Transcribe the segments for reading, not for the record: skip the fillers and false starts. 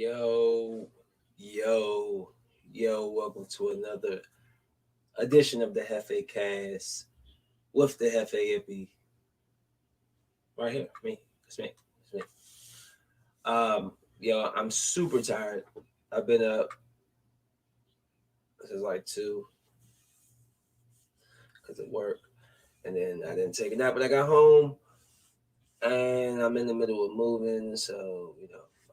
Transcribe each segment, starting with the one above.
Yo, welcome to another edition of the JefeCast with the Jefe Hippie. Right here, me. It's me. I'm super tired. I've been up since like 2 because of work. And then I didn't take a nap, but I got home and I'm in the middle of moving. So,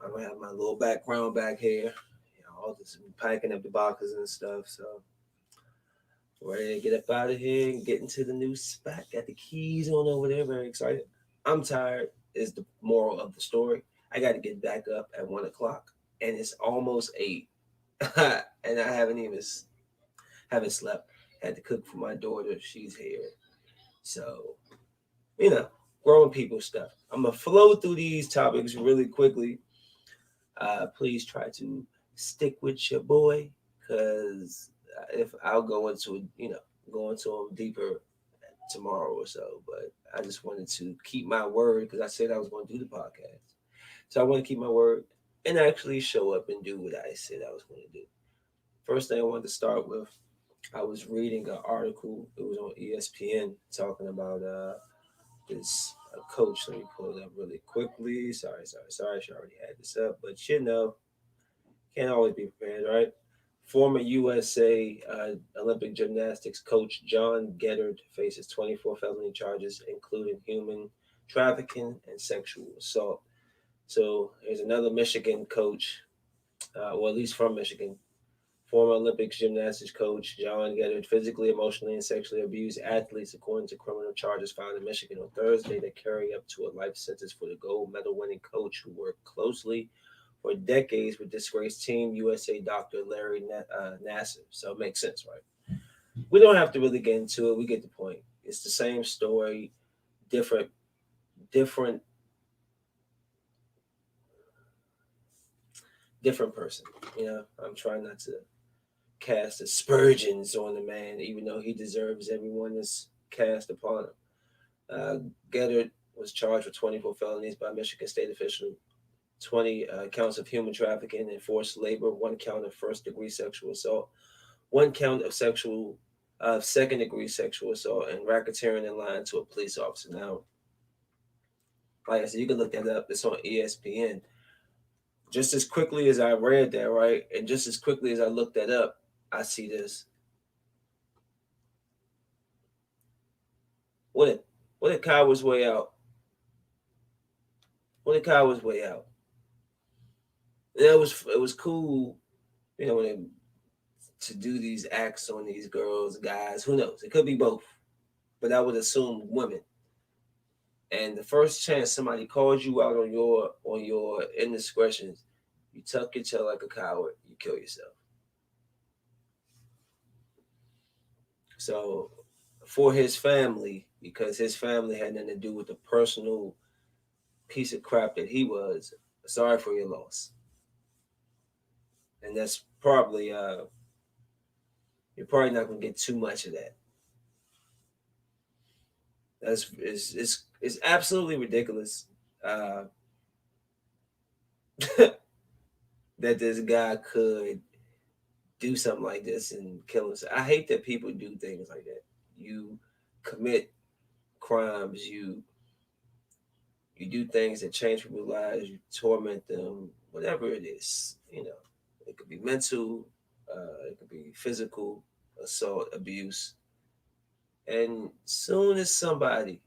I'm going to have my little background back here. All this packing up the boxes and stuff. So, ready to get up out of here and get into the new spot. Got the keys on over there. Very excited. I'm tired. Is the moral of the story. I got to get back up at 1 o'clock, and it's almost 8, and I haven't slept. Had to cook for my daughter. She's here, so you know, grown people stuff. I'm gonna flow through these topics really quickly. Please try to stick with your boy, cause if I'll go into them deeper tomorrow or so. But I just wanted to keep my word because I said I was going to do the podcast. So I want to keep my word and actually show up and do what I said I was going to do. First thing I wanted to start with, I was reading an article. It was on ESPN talking about this coach. Let me pull it up really quickly. Sorry. I should already had this up, but can't always be prepared, right? Former USA Olympic gymnastics coach John Geddard faces 24 felony charges, including human trafficking and sexual assault. So here's another Michigan coach, or at least from Michigan. Former Olympic gymnastics coach John Geddard physically, emotionally, and sexually abused athletes according to criminal charges filed in Michigan on Thursday that carry up to a life sentence for the gold medal winning coach who worked closely for decades with disgraced Team USA Dr. Larry Nassar. So it makes sense, right? We don't have to really get into it. We get the point. It's the same story, different, different, different person. I'm trying not to cast aspersions on the man, even though he deserves everyone that's cast upon him. Geddard was charged with 24 felonies by Michigan state official, 20 counts of human trafficking and forced labor, 1 count of first-degree sexual assault, 1 count of second-degree sexual assault, and racketeering and lying to a police officer. Now, like I said, you can look that up. It's on ESPN. Just as quickly as I read that, right, and just as quickly as I looked that up, I see this. What a coward's way out. What a coward's way out. And it was cool, when to do these acts on these girls, guys. Who knows? It could be both, but I would assume women. And the first chance somebody calls you out on your indiscretions, you tuck your tail like a coward. You kill yourself. So for his family, because his family had nothing to do with the personal piece of crap that he was, sorry for your loss. And that's probably you're probably not gonna get too much of that. It's absolutely ridiculous uh, that this guy could do something like this and kill himself. I hate that people do things like that. You commit crimes, you do things that change people's lives, you torment them, whatever it is. It could be mental, it could be physical assault, abuse, and soon as somebody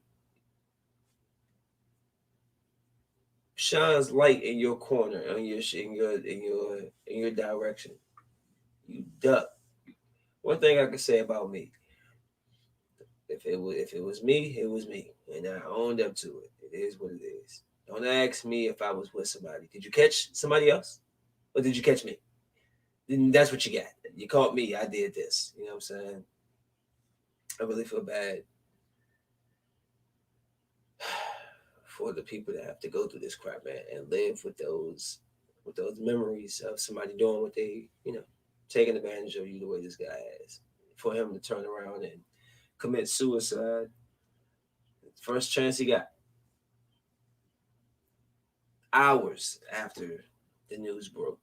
shines light in your corner, in your direction, you duck. One thing I can say about me, if it was me, it was me, and I owned up to it. It is what it is. Don't ask me if I was with somebody. Did you catch somebody else, or did you catch me? Then that's what you got. You caught me. I did this. You know what I'm saying? I really feel bad for the people that have to go through this crap, man, and live with those memories of somebody doing what they, taking advantage of you the way this guy has. For him to turn around and commit suicide, first chance he got, hours after the news broke.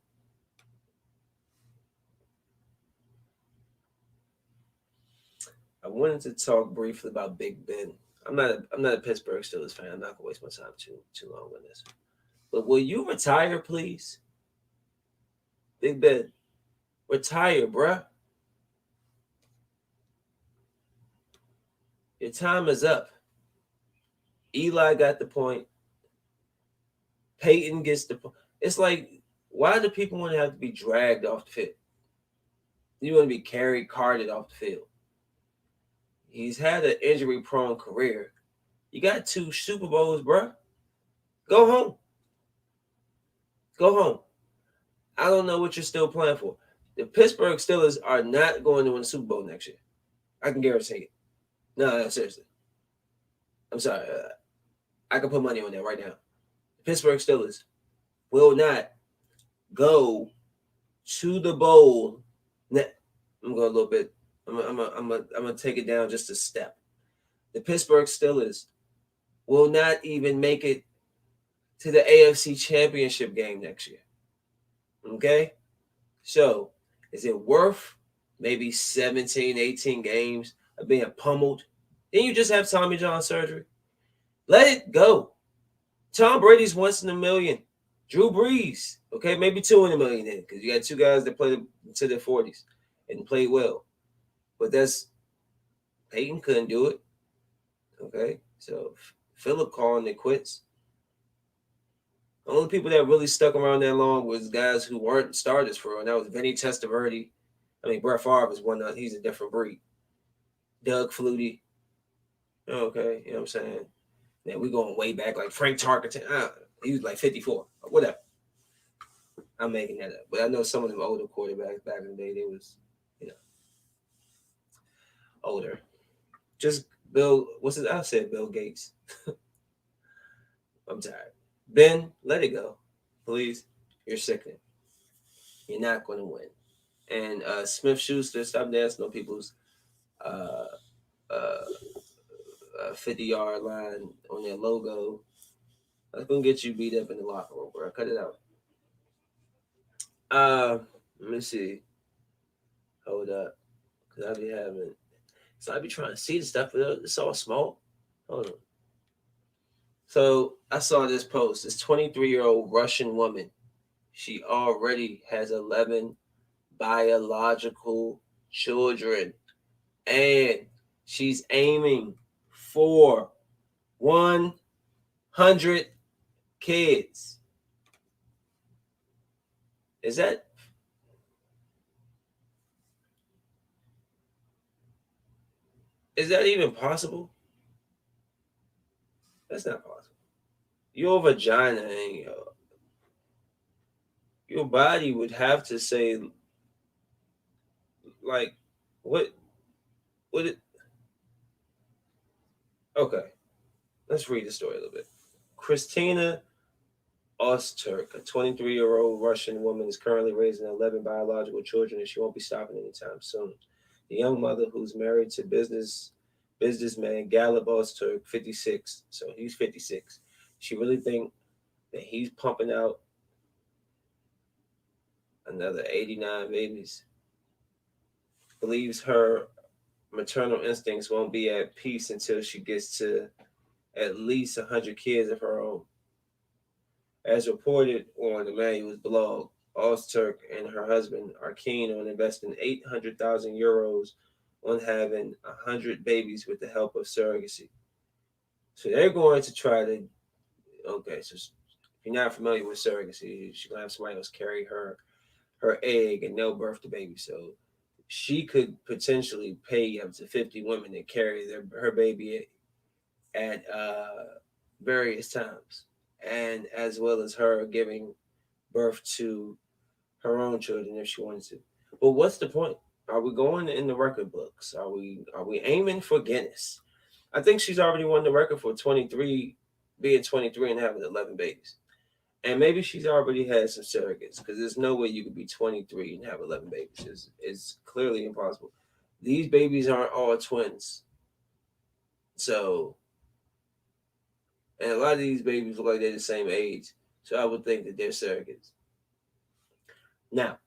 I wanted to talk briefly about Big Ben. I'm not a Pittsburgh Steelers fan. I'm not gonna waste my time too long with this. But will you retire, please? Big Ben, retire, bruh. Your time is up. Eli got the point. Peyton gets the point. It's like, why do people want to have to be dragged off the field? You want to be carried, carted off the field. He's had an injury-prone career. You got 2 Super Bowls, bruh. Go home. Go home. I don't know what you're still playing for. The Pittsburgh Steelers are not going to win the Super Bowl next year. I can guarantee it. No, seriously. I'm sorry. I can put money on that right now. The Pittsburgh Steelers will not go to the bowl. I'm going a little bit. I'm gonna take it down just a step. The Pittsburgh Steelers will not even make it to the AFC Championship game next year. Okay? So, is it worth maybe 17, 18 games of being pummeled? Then you just have Tommy John surgery. Let it go. Tom Brady's once in a million. Drew Brees, okay, maybe 2 in a million then, because you got 2 guys that played into their 40s and played well. But that's Peyton couldn't do it. Okay, so Philip calling it quits. The only people that really stuck around that long was guys who weren't starters for real, and that was Vinny Testaverde. I mean, Brett Favre is one. He's a different breed. Doug Flutie. Okay, you know what I'm saying? Yeah, we going way back, like Frank Tarkenton. He was like 54, whatever. I'm making that up, but I know some of them older quarterbacks back in the day, they was, you know, older. Just Bill. I said Bill Gates. I'm tired. Ben, let it go, please. You're sickening. You're not going to win. And Smith Schuster, stop dancing on people's uh, 50-yard line on their logo. That's gonna get you beat up in the locker room, bro. Cut it out. Let me see. Hold up, cause I be having. So I be trying to see the stuff, but it's all small. Hold on. So I saw this post. This 23-year-old Russian woman. She already has 11 biological children, and she's aiming for 100 kids. Is that even possible? That's not possible. Your vagina and your body would have to say, like, what would it? Okay, let's read the story a little bit. Christina Osturk, a 23-year-old Russian woman, is currently raising 11 biological children, and she won't be stopping anytime soon. The young mother, who's married to businessman Gallup Osturk, 56, so he's 56. She really think that he's pumping out another 89 babies. Believes her maternal instincts won't be at peace until she gets to at least 100 kids of her own. As reported on the Manual's blog, Ozturk and her husband are keen on investing 800,000 euros on having 100 babies with the help of surrogacy. So they're going to try to, okay, so if you're not familiar with surrogacy, she's going to have somebody else carry her egg and they'll birth the baby. So she could potentially pay up to 50 women to carry her baby at various times, and as well as her giving birth to her own children if she wanted to. But what's the point? Are we going in the record books? Are we aiming for Guinness? I think she's already won the record for 23, being 23 and having 11 babies. And maybe she's already had some surrogates, because there's no way you could be 23 and have 11 babies. It's clearly impossible. These babies aren't all twins. So, and a lot of these babies look like they're the same age. So I would think that they're surrogates. Now,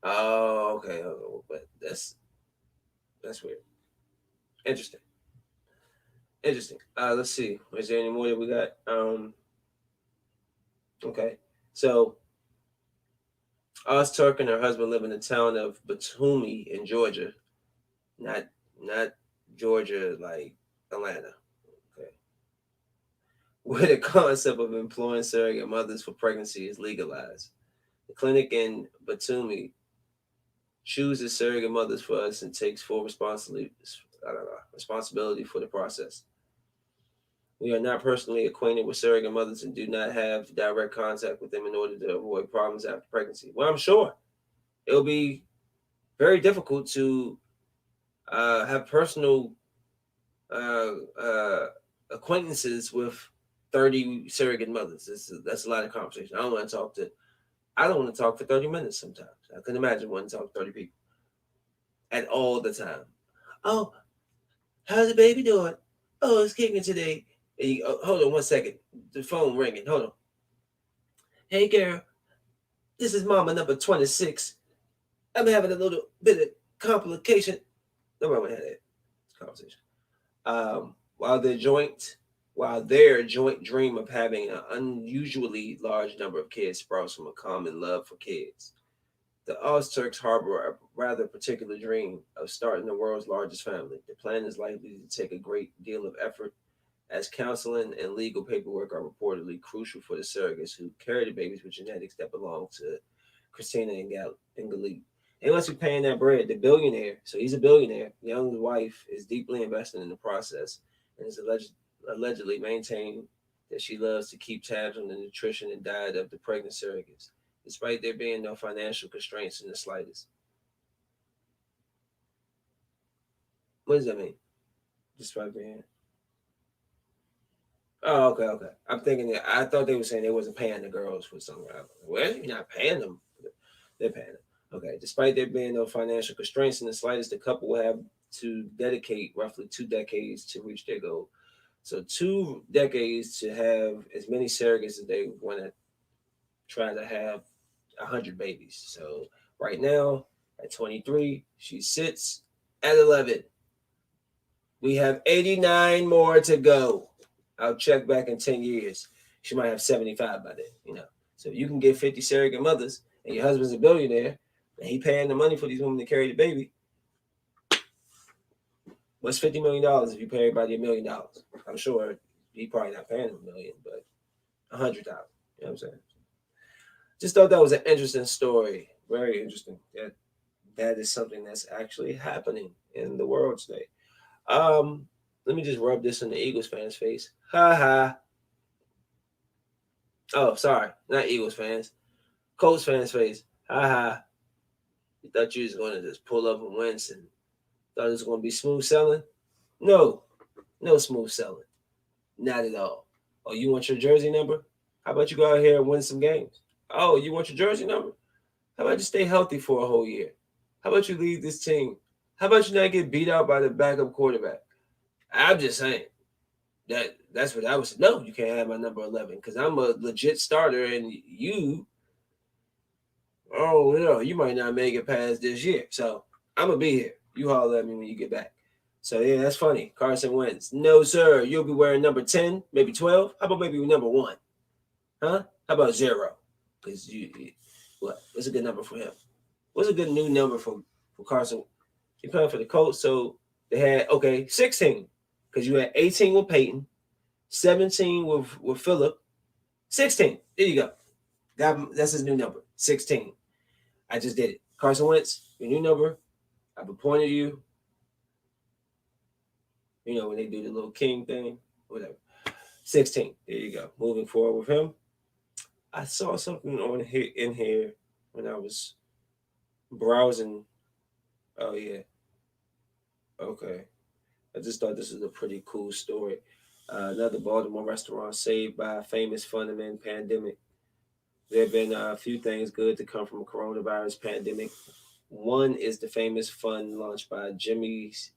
oh, okay, but that's weird. Interesting, interesting. Let's see. Is there any more that we got? Okay. So, Turk and her husband live in the town of Batumi in Georgia, not not Georgia like Atlanta. Okay. Where the concept of employing surrogate mothers for pregnancy is legalized. The clinic in Batumi chooses surrogate mothers for us and takes full responsibility for the process. We are not personally acquainted with surrogate mothers and do not have direct contact with them in order to avoid problems after pregnancy. Well, I'm sure it'll be very difficult to have personal uh, uh, acquaintances with 30 surrogate mothers. That's a lot of conversation. I don't want to talk for 30 minutes sometimes. I couldn't imagine wanting to talk to 30 people at all the time. Oh, how's the baby doing? Oh, it's kicking today. Hold on one second. The phone ringing. Hold on. Hey, girl. This is mama number 26. I'm having a little bit of complication. Nobody want to have that conversation. Um, while their joint while their joint dream of having an unusually large number of kids sprouts from a common love for kids. The Ozturks harbor a rather particular dream of starting the world's largest family. The plan is likely to take a great deal of effort, as counseling and legal paperwork are reportedly crucial for the surrogates who carry the babies with genetics that belong to Christina and Galit. They must be paying that bread. The billionaire, so he's a billionaire. Young's wife is deeply invested in the process and is allegedly maintained that she loves to keep tabs on the nutrition and diet of the pregnant surrogates, despite there being no financial constraints in the slightest. What does that mean? Despite being Oh, okay, okay. I'm thinking that I thought they were saying they wasn't paying the girls for something. Well, you're not paying them. They're paying them. Okay. Despite there being no financial constraints in the slightest, the couple will have to dedicate roughly 2 decades to reach their goal. So 2 decades to have as many surrogates as they want to try to have 100 babies. So right now at 23, she sits at 11. We have 89 more to go. I'll check back in 10 years. She might have 75 by then. So you can get 50 surrogate mothers and your husband's a billionaire and he paying the money for these women to carry the baby. What's $50 million if you pay everybody $1 million? I'm sure he probably not paying a million, but 100,000. You know what I'm saying? Just thought that was an interesting story. Very interesting. That is something that's actually happening in the world today. Um, Let me just rub this in the Eagles fans' face. Ha ha. Oh, sorry, not Eagles fans. Colts fans' face. Ha ha. You thought you was going to just pull up and win and thought it was going to be smooth selling? No, no smooth selling. Not at all. Oh, you want your jersey number? How about you go out here and win some games? Oh, you want your jersey number? How about you stay healthy for a whole year? How about you lead this team? How about you not get beat out by the backup quarterback? I'm just saying that's what I was. No, you can't have my number 11 because I'm a legit starter, and you might not make it past this year. So I'm gonna be here. You holler at me when you get back. So yeah, that's funny. Carson Wentz. No, sir. You'll be wearing number 10, maybe 12. How about maybe number 1? Huh? How about 0? Because what's a good number for him? What's a good new number for Carson? He playing for the Colts, so they had 16. Because you had 18 with Peyton, 17 with Phillip, 16. There you go. That's his new number. 16. I just did it. Carson Wentz, your new number. I've appointed you. When they do the little king thing, whatever. 16. There you go. Moving forward with him. I saw something in here when I was browsing. Oh yeah. Okay. I just thought this was a pretty cool story. Another Baltimore restaurant saved by a famous Funderman pandemic. There have been a few things good to come from a coronavirus pandemic. One is the famous fund launched by Jimmy's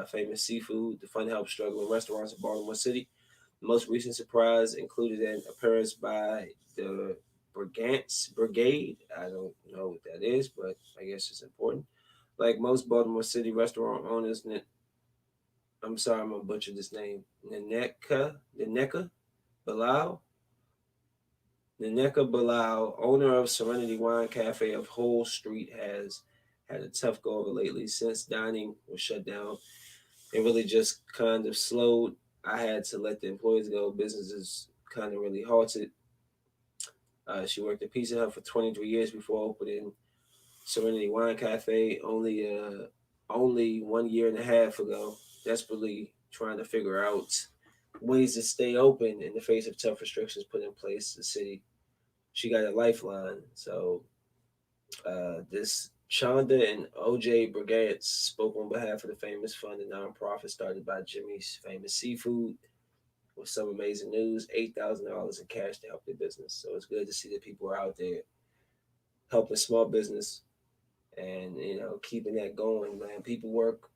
Famous Seafood. The fund helps struggling restaurants in Baltimore City. The most recent surprise included an appearance by the Brigance Brigade. I don't know what that is, but I guess it's important. Like most Baltimore City restaurant owners, I'm sorry, I'm gonna butcher this name. Naneka Bilal, Naneka Bilal, owner of Serenity Wine Cafe of Whole Street, has had a tough go of it lately since dining was shut down. It really just kind of slowed. I had to let the employees go. Businesses kind of really halted. She worked at Pizza Hut for 23 years before opening Serenity Wine Cafe only 1 year and a half ago, desperately trying to figure out ways to stay open in the face of tough restrictions put in place. The city, she got a lifeline. So this Chanda and OJ Brigance spoke on behalf of the Famous Fund, a nonprofit started by Jimmy's Famous Seafood, with some amazing news: $8,000 in cash to help their business. So it's good to see that people are out there helping small business and keeping that going. Man, people work.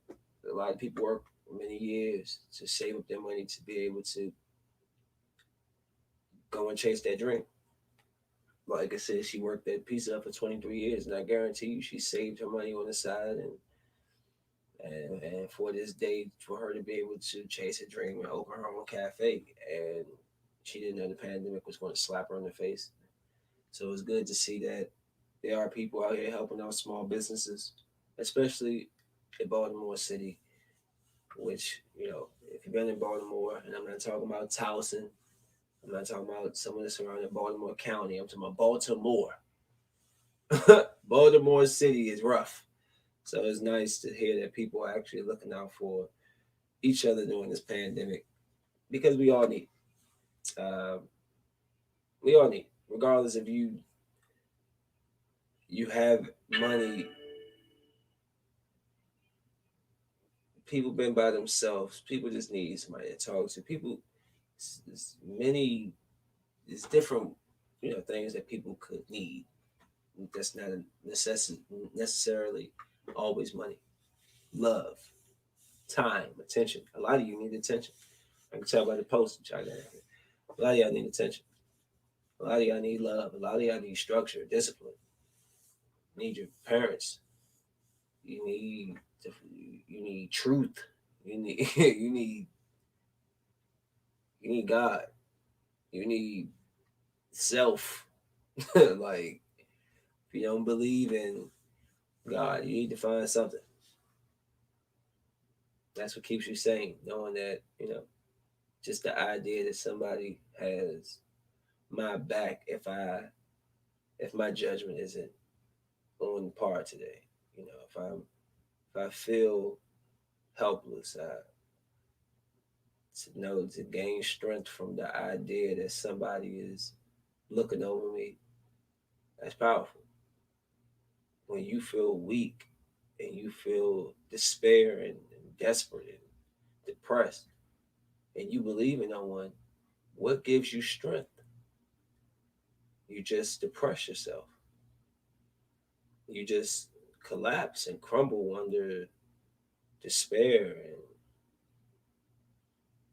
A lot of people work many years to save up their money to be able to go and chase that dream. Like I said, she worked at Pizza Hut for 23 years, and I guarantee you, she saved her money on the side, and for this day, for her to be able to chase a dream and open her own cafe, and she didn't know the pandemic was going to slap her in the face. So it's good to see that there are people out here helping out small businesses, especially in Baltimore City. Which if you've been in Baltimore, and I'm not talking about Towson, I'm not talking about some of the surrounding Baltimore County. I'm talking about Baltimore. Baltimore City is rough. So it's nice to hear that people are actually looking out for each other during this pandemic because we all need. Um, we all need, regardless if you have money. People been by themselves. People just need somebody to talk to. People, many, it's different, things that people could need. That's not a necessity necessarily always money. Love, time, attention. A lot of you need attention. I can tell by the post that y'all got. A lot of y'all need attention. A lot of y'all need love. A lot of y'all need structure, discipline. You need your parents. You need you need truth. You need you need God. You need self. Like if you don't believe in God, you need to find something. That's what keeps you sane, knowing that just the idea that somebody has my back if my judgment isn't on par today. If I feel helpless, to gain strength from the idea that somebody is looking over me. That's powerful. When you feel weak and you feel despair and desperate and depressed, and you believe in no one, what gives you strength? You just depress yourself. You just collapse and crumble under despair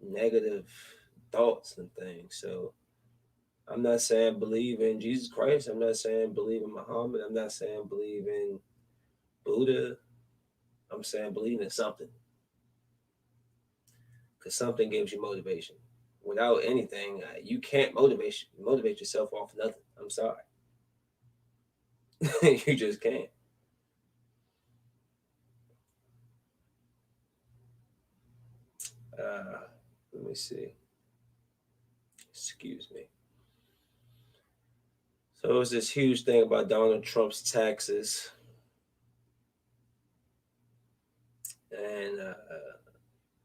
and negative thoughts and things. So I'm not saying believe in Jesus Christ. I'm not saying believe in Muhammad. I'm not saying believe in Buddha. I'm saying believe in something. Because something gives you motivation. Without anything, you can't motivate yourself off nothing. I'm sorry. You just can't. Uh, Let me see. Excuse me. So it was this huge thing about Donald Trump's taxes, and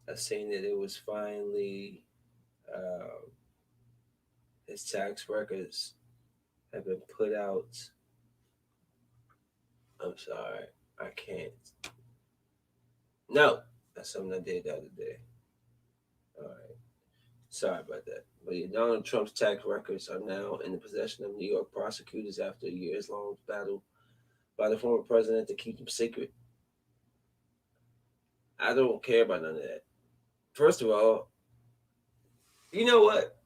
I seen that it was finally uh, his tax records have been put out. I'm sorry, I can't. No, that's something I did the other day. All right, sorry about that. But yeah, Donald Trump's tax records are now in the possession of New York prosecutors after a years-long battle by the former president to keep them secret. I don't care about none of that. First of all, you know what?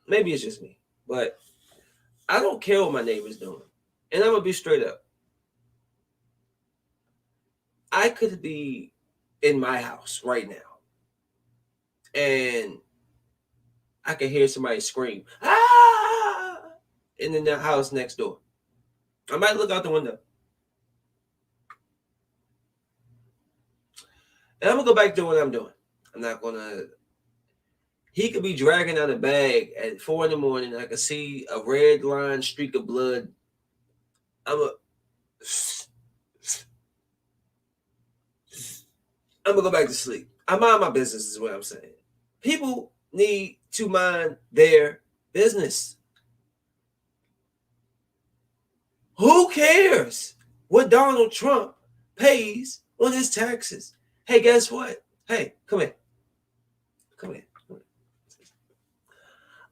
Maybe it's just me, but I don't care what my neighbor's doing. And I'm going to be straight up. I could be in my house right now and I can hear somebody scream, ah, and in the house next door. I might look out the window. And I'm going to go back to what I'm doing. I'm not going to. He could be dragging out a bag at 4 in the morning. I could see a red line streak of blood. I'm gonna go back to sleep. I mind my business is what I'm saying. People need to mind their business. Who cares what Donald Trump pays on his taxes? Hey, guess what? Hey, come here. Come here.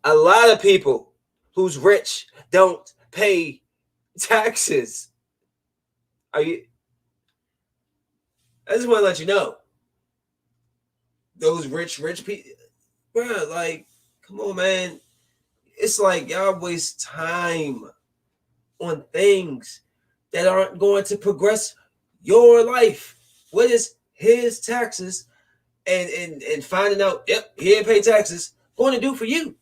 A lot of people who's rich don't pay taxes. Are you? I just want to let you know. Those rich people, bro, like, come on, man. It's like y'all waste time on things that aren't going to progress your life. What is his taxes and finding out, yep, he ain't pay taxes, going to do for you?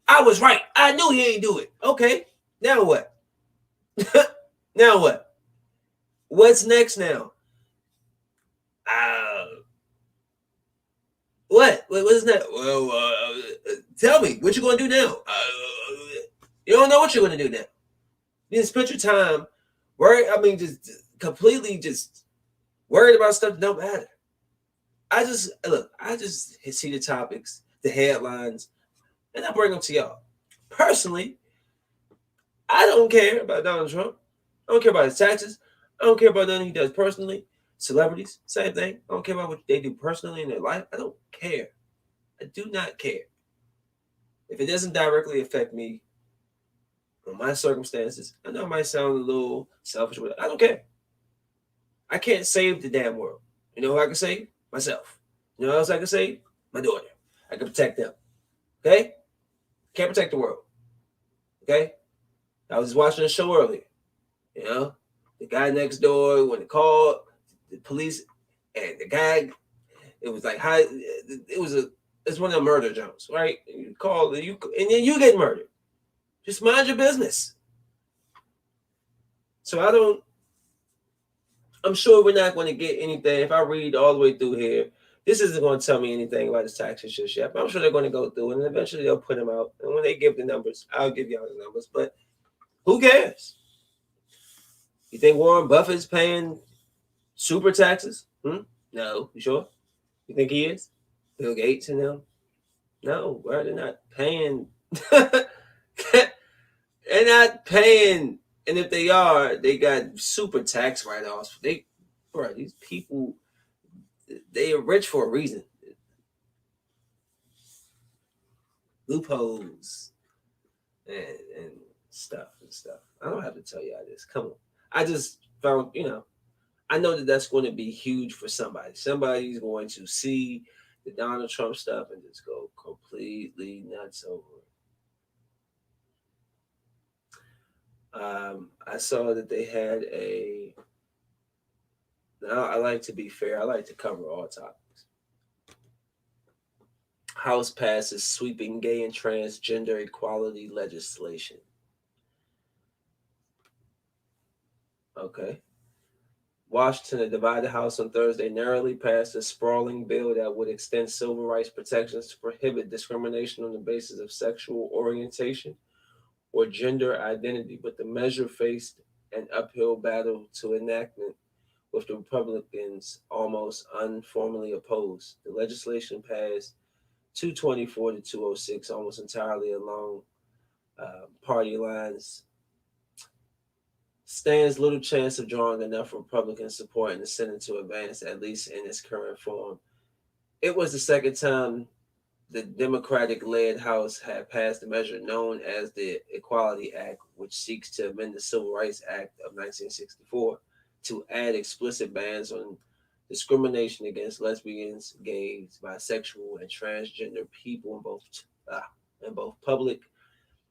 I was right. I knew he ain't do it. Okay, now what? Now what? What's next now? What is that? Well, tell me, what you going to do now? You don't know what you're going to do now. You just spend your time worried. I mean, just completely just worried about stuff that don't matter. I just see the topics, the headlines, and I bring them to y'all. Personally, I don't care about Donald Trump. I don't care about his taxes. I don't care about nothing he does personally. Celebrities, same thing. I don't care about what they do personally in their life. I don't care. I do not care. If it doesn't directly affect me or my circumstances, I know it might sound a little selfish, but I don't care. I can't save the damn world. You know who I can save? Myself. You know what else I can save? My daughter. I can protect them. Okay? Can't protect the world. Okay? I was watching a show earlier. You know? The guy next door, when they called the police, and the guy, it was like, it's one of the murder jumps, right? You call, and then you get murdered. Just mind your business. So I'm sure we're not going to get anything. If I read all the way through here, this isn't going to tell me anything about his taxes just yet. But I'm sure they're going to go through, and eventually they'll put them out. And when they give the numbers, I'll give y'all the numbers. But who cares? You think Warren Buffett's paying super taxes? No. You sure? You think he is? Bill Gates and them? No, bro. They're not paying. They're not paying. And if they are, they got super tax write-offs. These people, they are rich for a reason. Loopholes and stuff. I don't have to tell y'all this. Come on. I just found, I know that that's going to be huge for somebody. Somebody's going to see the Donald Trump stuff and just go completely nuts over it. I saw that they had now I like to be fair. I like to cover all topics. House passes sweeping gay and transgender equality legislation. Okay. Washington, a divided House on Thursday, narrowly passed a sprawling bill that would extend civil rights protections to prohibit discrimination on the basis of sexual orientation or gender identity, but the measure faced an uphill battle to enactment, with the Republicans almost uniformly opposed. The legislation passed 224 to 206, almost entirely along party lines. Stands little chance of drawing enough Republican support in the Senate to advance, at least in its current form. It was the second time the Democratic-led House had passed a measure known as the Equality Act, which seeks to amend the Civil Rights Act of 1964 to add explicit bans on discrimination against lesbians, gays, bisexual, and transgender people in both public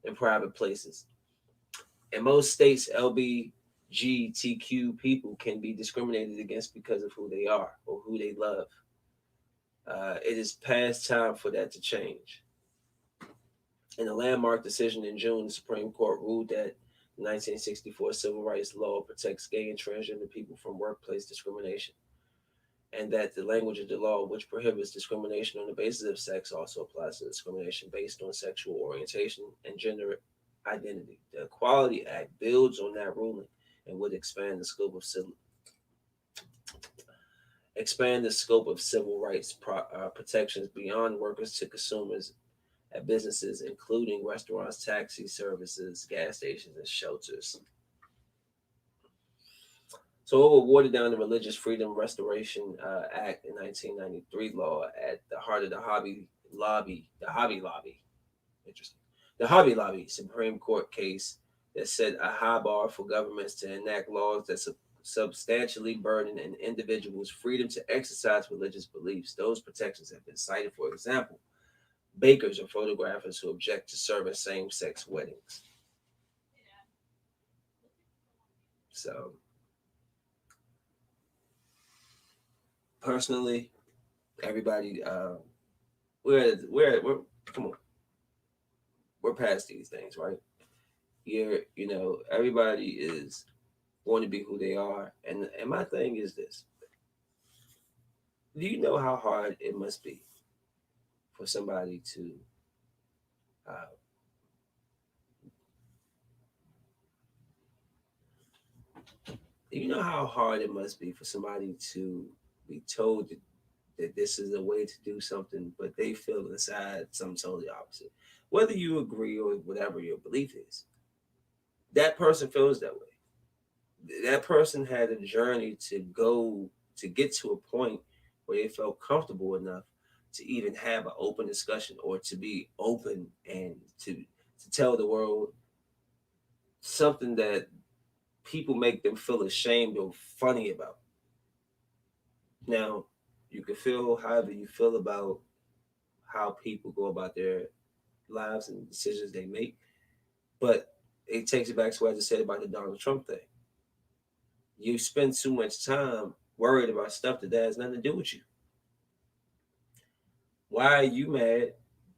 and private places. In most states, LGBTQ people can be discriminated against because of who they are or who they love. It is past time for that to change. In a landmark decision in June, the Supreme Court ruled that the 1964 civil rights law protects gay and transgender people from workplace discrimination, and that the language of the law, which prohibits discrimination on the basis of sex, also applies to discrimination based on sexual orientation and gender identity. The Equality Act builds on that ruling and would expand the scope of civil rights protections beyond workers to consumers at businesses, including restaurants, taxi services, gas stations, and shelters. So it watered down the Religious Freedom Restoration Act in 1993 law at the heart of interesting, the Hobby Lobby Supreme Court case that set a high bar for governments to enact laws that substantially burden an individual's freedom to exercise religious beliefs. Those protections have been cited, for example, bakers or photographers who object to serving same-sex weddings. So, personally, everybody, we're come on, we're past these things, right? Everybody is going to be who they are, and my thing is this: do you know how hard it must be for somebody to uh, you know how hard it must be for somebody to be told that this is a way to do something, but they feel inside something totally opposite. Whether you agree or whatever your belief is, that person feels that way. That person had a journey to go to get to a point where they felt comfortable enough to even have an open discussion or to be open and to tell the world something that people make them feel ashamed or funny about. Now, you can feel however you feel about how people go about their lives and decisions they make, but it takes it back to what I just said about the Donald Trump thing. You spend too much time worried about stuff that has nothing to do with you. Why are you mad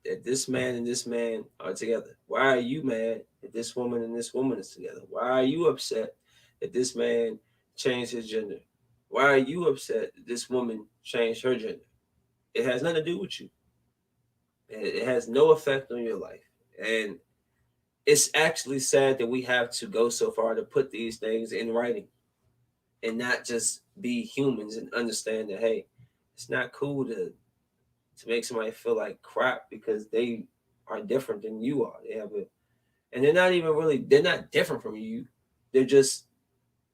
that this man and this man are together? Why are you mad that this woman and this woman is together? Why are you upset that this man changed his gender? Why are you upset that this woman changed her gender? It has nothing to do with you. It has no effect on your life. And it's actually sad that we have to go so far to put these things in writing and not just be humans and understand that, hey, it's not cool to make somebody feel like crap because they are different than you are. And they're not even really, they're not different from you. They're just,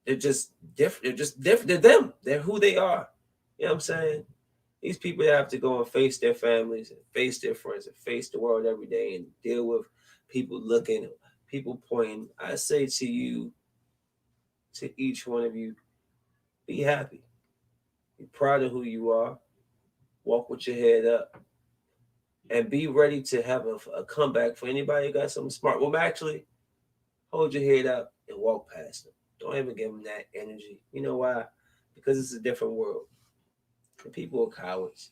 they're just different. They're just different. They're them. They're who they are. You know what I'm saying? These people have to go and face their families and face their friends and face the world every day and deal with people looking, people pointing. I say to you, to each one of you, be happy. Be proud of who you are. Walk with your head up and be ready to have a comeback for anybody who got something smart. Well, actually, hold your head up and walk past them. Don't ever give them that energy. You know why? Because it's a different world. And people are cowards.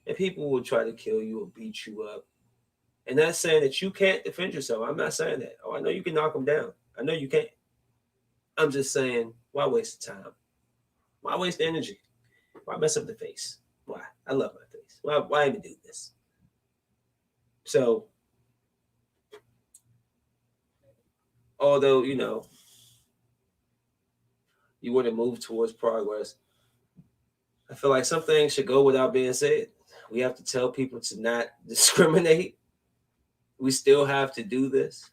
And people will try to kill you or beat you up. And that's saying that you can't defend yourself. I'm not saying that. Oh, I know you can knock them down. I know you can't. I'm just saying, why waste the time? Why waste the energy? Why mess up the face? Why? I love my face. Why even do this? So, although, you want to move towards progress, I feel like some things should go without being said. We have to tell people to not discriminate. We still have to do this.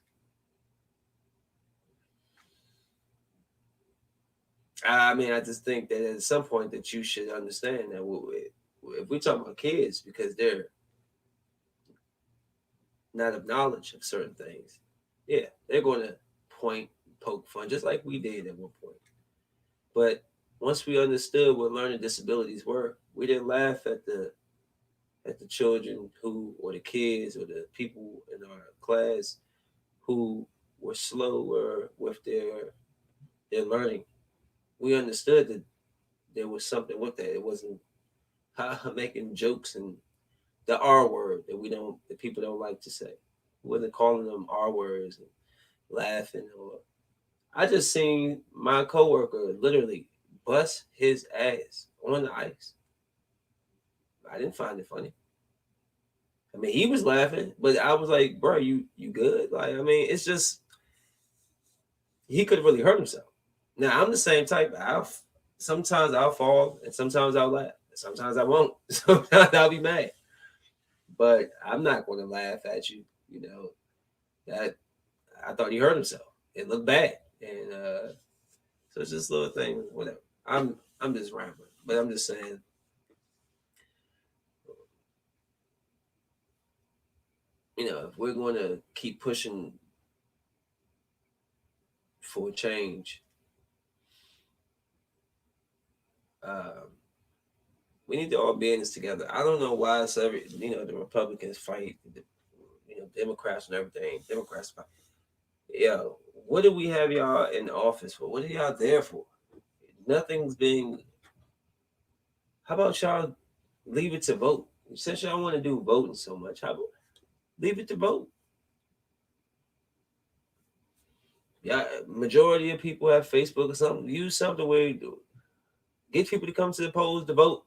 I mean, I just think that at some point that you should understand that if we talk about kids because they're not of knowledge of certain things, yeah, they're going to point, poke fun, just like we did at one point. But once we understood what learning disabilities were, we didn't laugh at the children who, or the kids, or the people in our class who were slower with their learning. We understood that there was something with that. It wasn't making jokes and the R word that people don't like to say. We wasn't calling them R words and laughing. Or I just seen my coworker literally bust his ass on the ice. I didn't find it funny. I mean, he was laughing, but I was like, bro, you good? Like, I mean, it's just he could have really hurt himself. Now I'm the same type. Sometimes I'll fall and sometimes I'll laugh. Sometimes I won't. Sometimes I'll be mad. But I'm not gonna laugh at you, you know. That I thought he hurt himself. It looked bad. And so it's just little things, whatever. I'm just rambling. But I'm just saying, if we're gonna keep pushing for change, um, we need to all be in this together. I don't know why it's the Republicans fight, Democrats and everything. Democrats fight. Yo, what do we have y'all in office for? What are y'all there for? Nothing's being. How about y'all leave it to vote? Since y'all want to do voting so much, how about leave it to vote? Yeah, majority of people have Facebook or something. Use something where you do. Get people to come to the polls to vote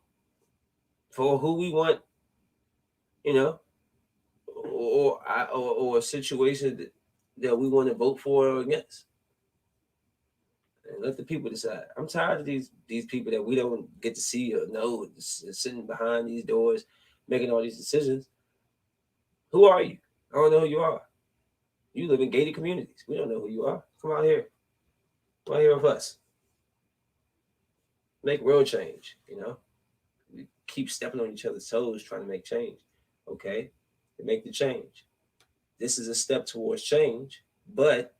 for who we want, you know, or a situation that we want to vote for or against, and let the people decide. I'm tired of these people that we don't get to see or know, sitting behind these doors, making all these decisions. Who are you? I don't know who you are. You live in gated communities. We don't know who you are. Come out here. Come out here with us. Make real change. We keep stepping on each other's toes trying to make change. Okay, to make the change. This is a step towards change, but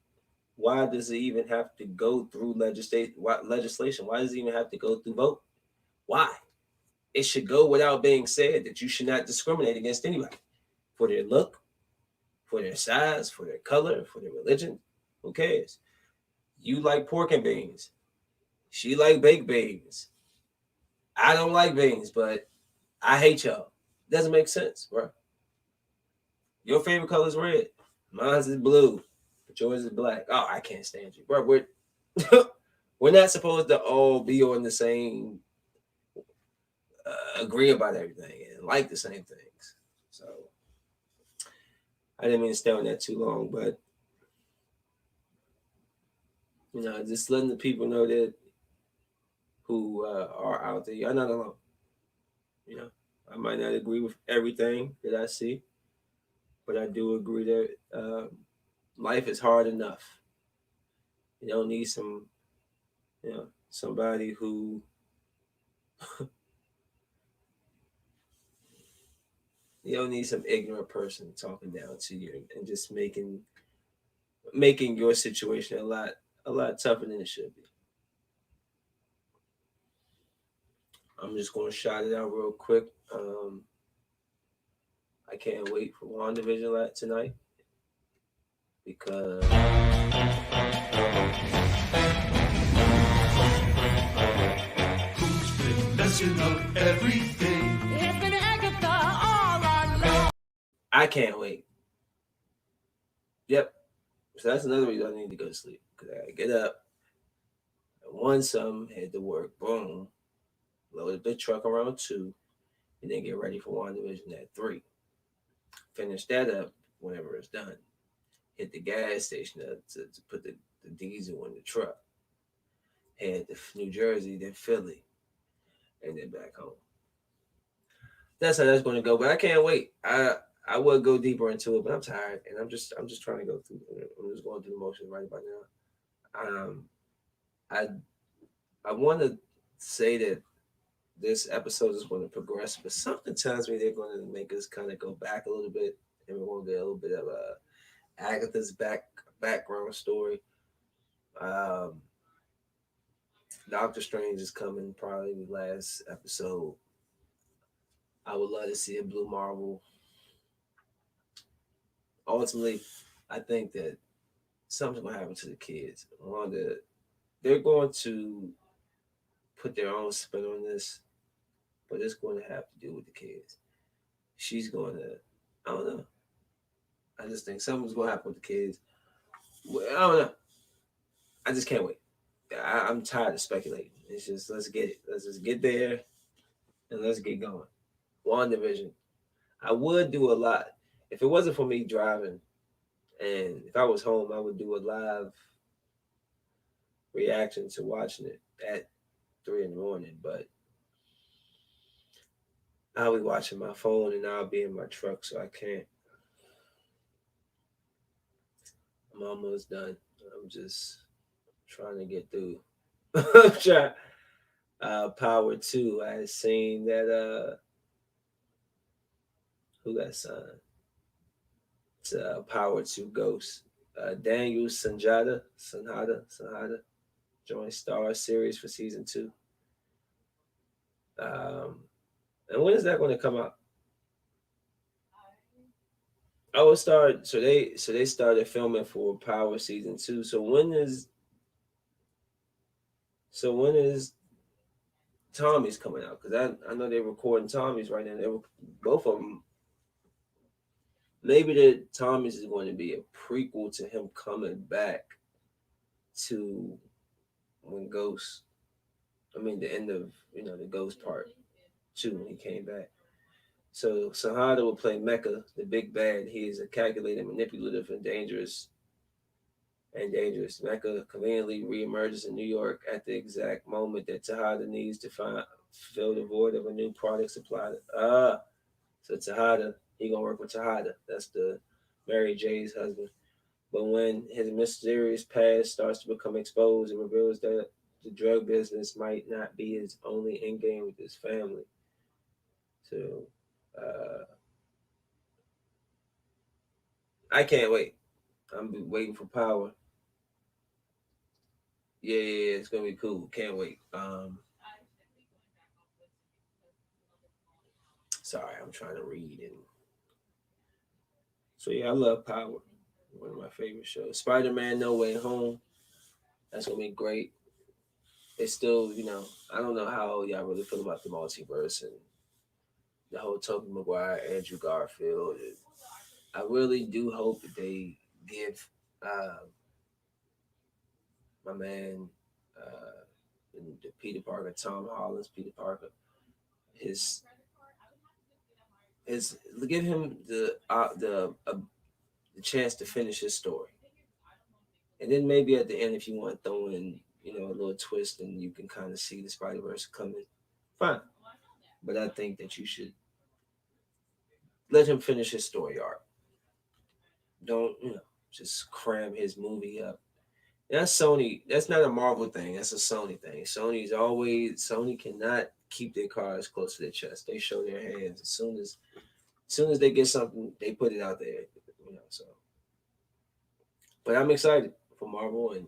why does it even have to go through legislation? Why does it even have to go through vote? Why? It should go without being said that you should not discriminate against anybody for their look, for their size, for their color, for their religion. Who cares? You like pork and beans. She like baked beans. I don't like beans, but I hate y'all. Doesn't make sense, bro. Your favorite color is red. Mine's is blue. But yours is black. Oh, I can't stand you, bro. We're not supposed to all be on the same, agree about everything and like the same things. So I didn't mean to stay on that too long, but just letting the people know that who are out there, you're not alone. You know, I might not agree with everything that I see, but I do agree that life is hard enough. You don't need somebody who you don't need some ignorant person talking down to you and just making your situation a lot tougher than it should be. I'm just gonna shout it out real quick. I can't wait for WandaVision tonight because who's been messing up everything? It's been Agatha all along. I can't wait. Yep. So that's another reason I need to go to sleep because I gotta get up. I won some, head to work, boom, loaded the truck around 2, and then get ready for WandaVision at 3. Finish that up whenever it's done. Hit the gas station to put the diesel in the truck. Head to New Jersey, then Philly, and then back home. That's how that's going to go. But I can't wait. I will go deeper into it, but I'm tired, and I'm just trying to go through. I'm just going through the motions right about now. I want to say that this episode is going to progress, but something tells me they're going to make us kind of go back a little bit, and we're going to get a little bit of Agatha's background story. Um, Doctor Strange is coming probably the last episode. I would love to see a Blue Marvel. Ultimately, I think that something's gonna happen to the kids. They're going to put their own spin on this, but it's going to have to do with the kids. She's going to, I don't know. I just think something's going to happen with the kids. Well, I don't know. I just can't wait. I'm tired of speculating. It's just let's get it. Let's just get there and let's get going. One division. I would do a lot if it wasn't for me driving, and if I was home, I would do a live reaction to watching it at 3 in the morning. But I'll be watching my phone and I'll be in my truck, so I can't. I'm almost done. I'm just trying to get through. I'm trying. Power two. I had seen that. Who got signed? It's Power two Ghost. Daniel Sanhada joined Star Series for season two. Um, and when is that going to come out? Oh, it started. So they started filming for Power season two. So when is Tommy's coming out? Because I know they're recording Tommy's right now. They were both of them. Maybe the Tommy's is going to be a prequel to him coming back to when Ghost. I mean, the end of the Ghost part two when he came back. So Sahada will play Mecha, the big bad. He is a calculated, manipulative, and dangerous. Mecha conveniently reemerges in New York at the exact moment that Tahada needs to fill the void of a new product supply. So Tahada, he gonna work with Tahada. That's the Mary J's husband. But when his mysterious past starts to become exposed, it reveals that the drug business might not be his only end game with his family. So uh, I can't wait. I'm waiting for Power. Yeah, it's gonna be cool. Can't wait. Sorry, I'm trying to read and so yeah, I love Power. One of my favorite shows. Spider-Man: No Way Home. That's gonna be great. It's still, I don't know how y'all really feel about the multiverse and the whole Tobey Maguire, Andrew Garfield. And I really do hope that they give my man, the Peter Parker, Tom Holland's Peter Parker, his his give him the chance to finish his story, and then maybe at the end, if you want to throw in a little twist, and you can kind of see the Spider Verse coming, fine. But I think that you should let him finish his story arc. Don't just cram his movie up. That's Sony. That's not a Marvel thing. That's a Sony thing. Sony cannot keep their cards close to their chest. They show their hands as soon as they get something, they put it out there. So, but I'm excited for Marvel and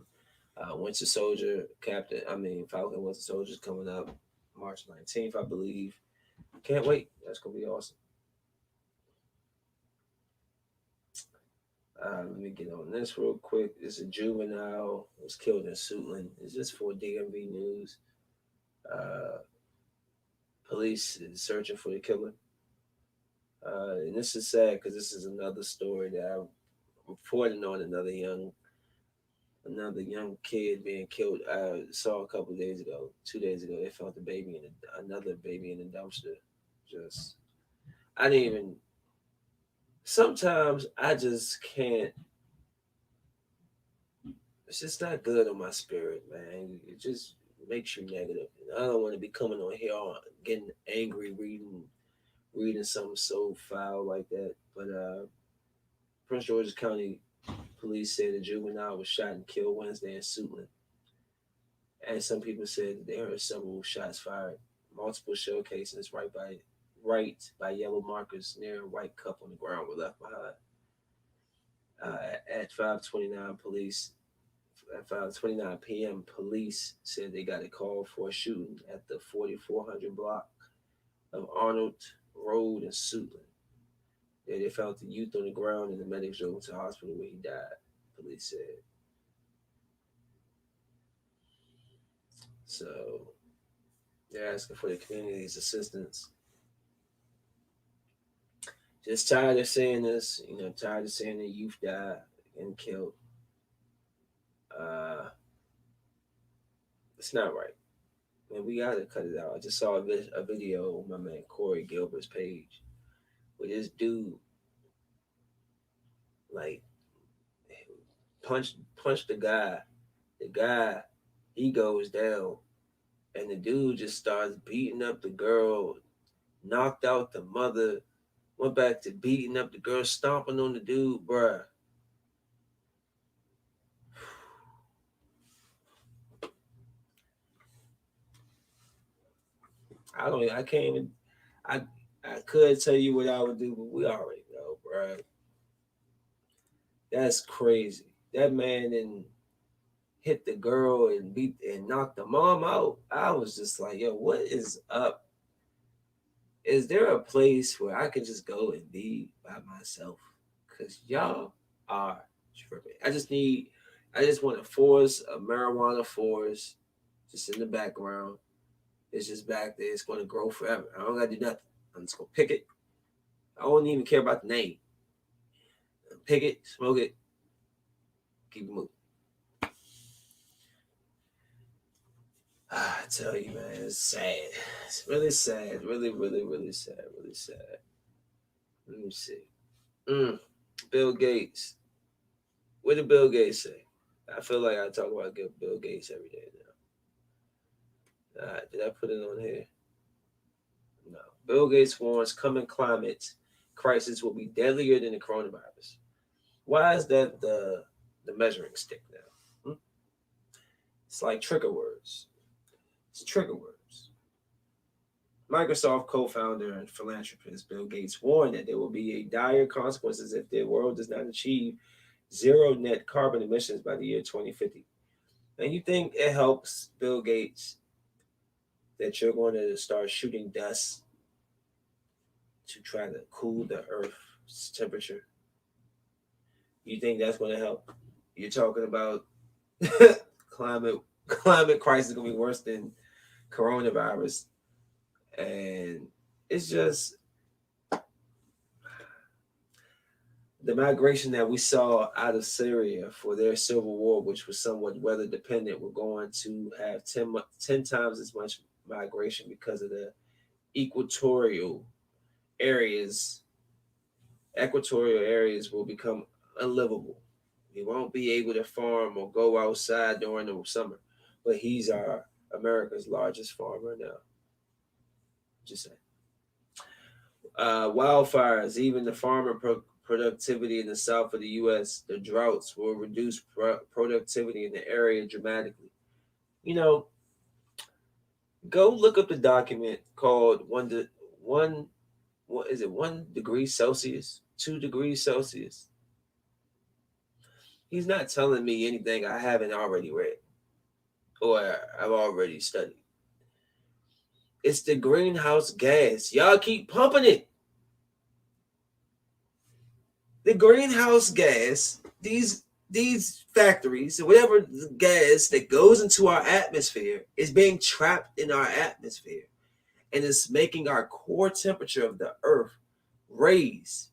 Winter Soldier, Falcon Winter Soldier's coming up March 19th, I believe. Can't wait. That's gonna be awesome. Let me get on this real quick. It's a juvenile was killed in Suitland. It's just for DMV news. Uh, Police is searching for the killer. And this is sad because this is another story that I reported on another young kid being killed. I saw a couple days ago, 2 days ago. They found another baby in a dumpster. Just I didn't even. Sometimes I just can't. It's just not good on my spirit, man. It just makes you negative. And I don't want to be coming on here getting angry reading something so foul like that. But Prince George's County police said a juvenile was shot and killed Wednesday in Suitland. And some people said they heard several shots fired, multiple shell casings right by yellow markers near a white cup on the ground were left behind. At 5:29, police at 5:29 p.m., police said they got a call for a shooting at the 4400 block of Arnold Road in Suitland. There they found the youth on the ground and the medics drove him to the hospital where he died, police said. So they're asking for the community's assistance. Just tired of seeing this, tired of seeing the youth die and killed. Uh, it's not right. And we gotta cut it out. I just saw a video on my man Corey Gilbert's page where this dude like punched the guy. The guy, he goes down, and the dude just starts beating up the girl, knocked out the mother, went back to beating up the girl, stomping on the dude, bruh. I can't even, I, I could tell you what I would do, but we already know, bruh. That's crazy. That man didn't hit the girl and beat and knocked the mom out. I was just like, yo, what is up? Is there a place where I can just go and be by myself? Cause y'all are tripping. I just want a forest, a marijuana forest, just in the background. It's just back there. It's going to grow forever. I don't got to do nothing. I'm just going to pick it. I don't even care about the name. Pick it, smoke it, keep it moving. I tell you, man, it's sad. It's really sad. Really, really, really sad. Really sad. Let me see. Bill Gates. What did Bill Gates say? I feel like I talk about Bill Gates every day now. Did I put it on here? No. Bill Gates warns coming climate crisis will be deadlier than the coronavirus. Why is that the measuring stick now? It's like trigger words. It's trigger words. Microsoft co-founder and philanthropist Bill Gates warned that there will be dire consequences if the world does not achieve zero net carbon emissions by the year 2050. And you think it helps Bill Gates that you're going to start shooting dust to try to cool the Earth's temperature? You think that's going to help? You're talking about climate crisis is going to be worse than coronavirus, and it's just the migration that we saw out of Syria for their civil war, which was somewhat weather dependent. We're going to have 10 times as much migration because of the equatorial areas. Equatorial areas will become unlivable. We won't be able to farm or go outside during the summer. But he's America's largest farmer now. Just saying. Wildfires, even the farmer productivity in the south of the U.S., the droughts will reduce productivity in the area dramatically. Go look up the document called what is it, 1 degree Celsius, 2 degrees Celsius. He's not telling me anything I haven't already read or I've already studied. It's the greenhouse gas. Y'all keep pumping it. The greenhouse gas, these factories, whatever gas that goes into our atmosphere is being trapped in our atmosphere. And it's making our core temperature of the earth raise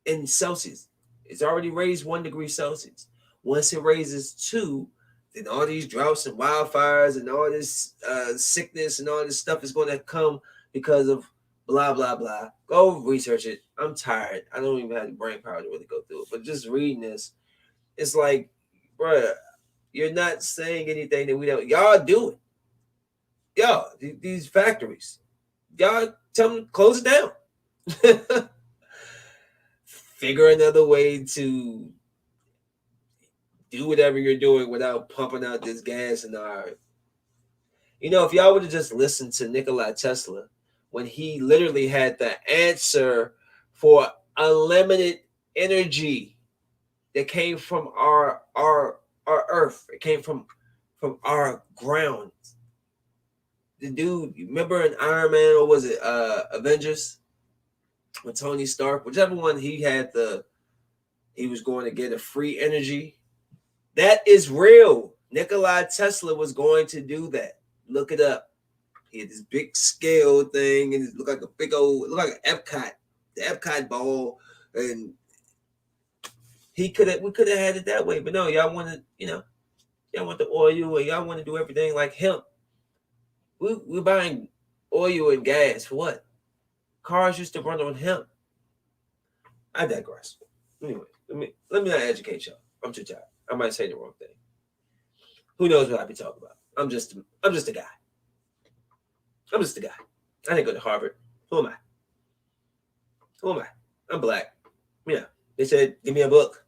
in Celsius. It's already raised 1 degree Celsius. Once it raises 2, then all these droughts and wildfires and all this sickness and all this stuff is going to come because of blah, blah, blah. Go research it. I'm tired. I don't even have the brain power to really go through it. But just reading this, it's like, bruh, you're not saying anything that we don't. Y'all do it. Y'all, these factories. Y'all tell them to close it down. Figure another way to do whatever you're doing without pumping out this gas in our. If y'all would have just listened to Nikola Tesla when he literally had the answer for unlimited energy that came from our earth. It came from our ground. The dude, you remember in Iron Man, or was it Avengers? With Tony Stark, whichever one he was going to get a free energy. That is real. Nikola Tesla was going to do that. Look it up. He had this big scale thing, and it looked like a big old, it looked like an Epcot, the Epcot ball, and we could have had it that way. But no, y'all wanted, y'all want the oil, and y'all want to do everything like him. We're buying oil and gas for what? Cars used to run on hemp. I digress. Anyway, let me not educate y'all. I'm too tired. I might say the wrong thing. Who knows what I be talking about? I'm just a guy. I'm just a guy. I didn't go to Harvard. Who am I? I'm black. Yeah. They said, give me a book.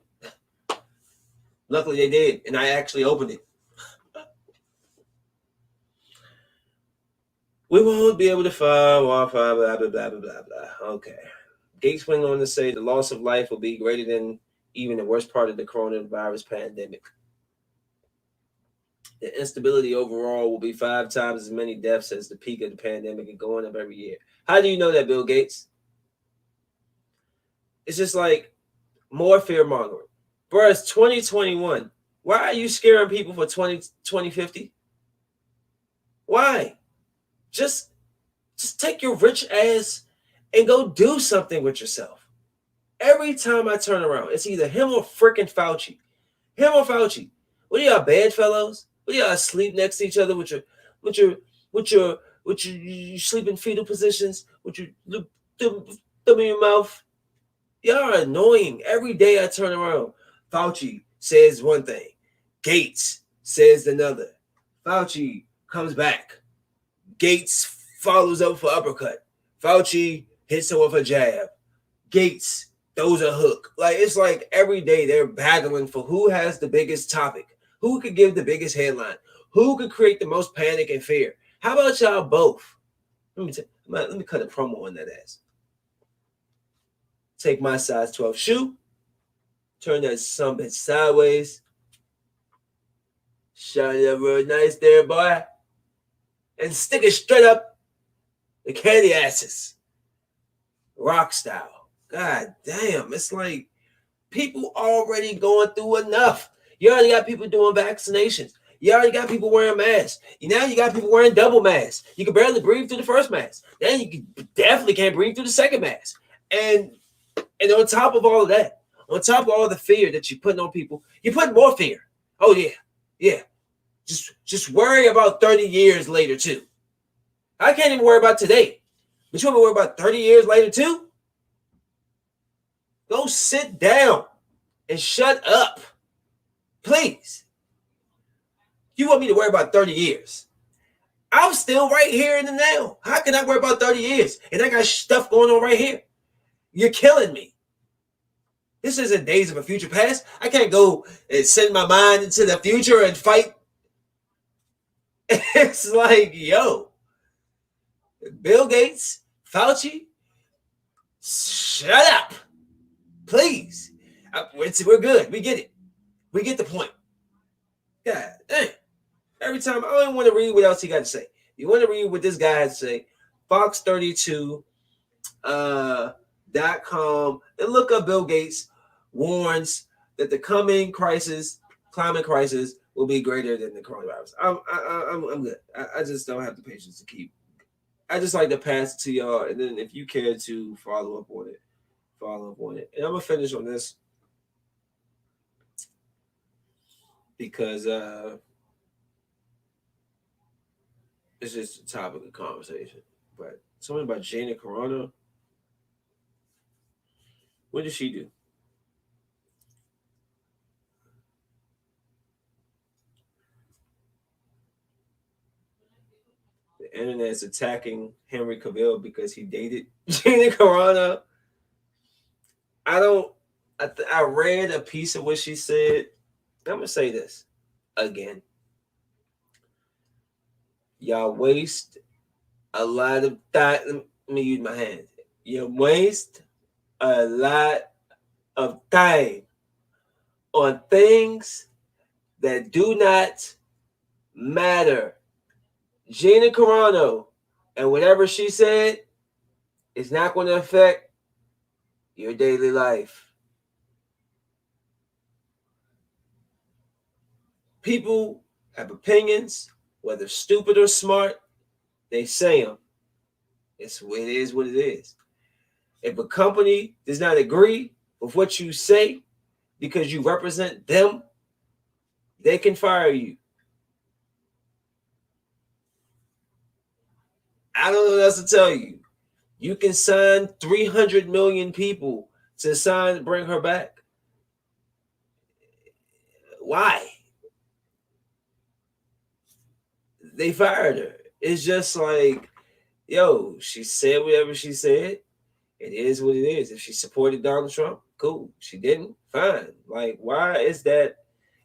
Luckily they did, and I actually opened it. We won't be able to find Wi-Fi, blah, blah, blah, blah, blah, blah. Okay. Gates went on to say the loss of life will be greater than even the worst part of the coronavirus pandemic. The instability overall will be 5 times as many deaths as the peak of the pandemic and going up every year. How do you know that, Bill Gates? It's just like more fear mongering. Bro, it's 2021. Why are you scaring people for 2050? Why? Just take your rich ass and go do something with yourself. Every time I turn around, it's either him or freaking Fauci. Him or Fauci. What are y'all bedfellows? What are y'all sleep next to each other with your you sleep in fetal positions with your thumb in your mouth? Y'all are annoying. Every day I turn around, Fauci says one thing, Gates says another. Fauci comes back. Gates follows up for uppercut. Fauci hits him with a jab. Gates throws a hook. Like, it's like every day they're battling for who has the biggest topic, who could give the biggest headline, who could create the most panic and fear. How about y'all both? Let me cut a promo on that ass. Take my size 12 shoe, turn that summit sideways. Shine it up real nice there, boy. And stick it straight up the candy asses. Rock style. God damn, it's like people already going through enough. You already got people doing vaccinations. You already got people wearing masks. Now you got people wearing double masks. You can barely breathe through the first mask. Then you definitely can't breathe through the second mask. And on top of all of that, on top of all the fear that you're putting on people, you're putting more fear. Oh yeah. Just worry about 30 years later too. I can't even worry about today. But you want me to worry about 30 years later too? Go sit down and shut up. Please. You want me to worry about 30 years? I'm still right here in the now. How can I worry about 30 years? And I got stuff going on right here. You're killing me. This isn't Days of a Future Past. I can't go and send my mind into the future and fight. It's like, yo, Bill Gates, Fauci, shut up. Please. We're good. We get it. We get the point. God dang. Every time, I don't even want to read what else he got to say. You want to read what this guy has to say? Fox32.com and look up Bill Gates warns that the coming climate crisis, will be greater than the coronavirus. I'm good. I just don't have the patience to keep. I just like to pass it to y'all, and then if you care to follow up on it. And I'm gonna finish on this because it's just a topic of conversation. But something about Gina Carano. What did she do? The internet's attacking Henry Cavill because he dated Gina Carano. I read a piece of what she said. I'm gonna say this again. Y'all waste a lot of time. Let me use my hands. You waste a lot of time on things that do not matter. Gina Carano and whatever she said is not going to affect your daily life. People have opinions, whether stupid or smart, they say them. It is what it is. If a company does not agree with what you say because you represent them, they can fire you. I don't know what else to tell you. You can sign 300 million people to bring her back. Why? They fired her. It's just like, yo, she said whatever she said. It is what it is. If she supported Donald Trump, cool. She didn't, fine. Like, why is that?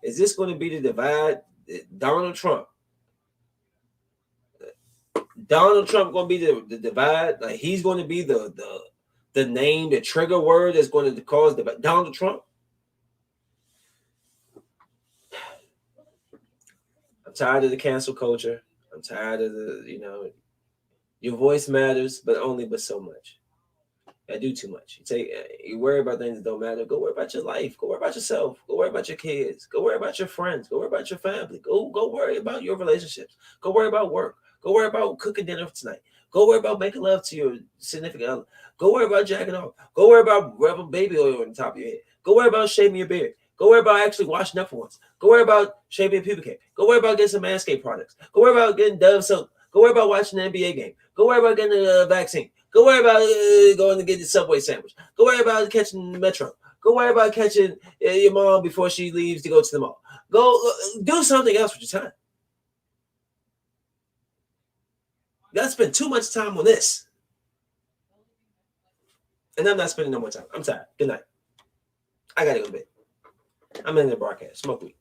Is this going to be the divide? Donald Trump going to be the divide? Like, he's going to be the name, the trigger word that's going to cause the Donald Trump? I'm tired of the cancel culture. I'm tired of your voice matters, but only but so much. I do too much. You worry about things that don't matter. Go worry about your life. Go worry about yourself. Go worry about your kids. Go worry about your friends. Go worry about your family. Go worry about your relationships. Go worry about work. Go worry about cooking dinner tonight. Go worry about making love to your significant other. Go worry about jacking off. Go worry about rubbing baby oil on the top of your head. Go worry about shaving your beard. Go worry about actually washing up for once. Go worry about shaving your pubic hair. Go worry about getting some Manscaped products. Go worry about getting Dove soap. Go worry about watching the NBA game. Go worry about getting a vaccine. Go worry about going to get the Subway sandwich. Go worry about catching the Metro. Go worry about catching your mom before she leaves to go to the mall. Go do something else with your time. You gotta spend too much time on this. And I'm not spending no more time. I'm tired. Good night. I gotta go to bed. I'm in the broadcast. Smoke weed.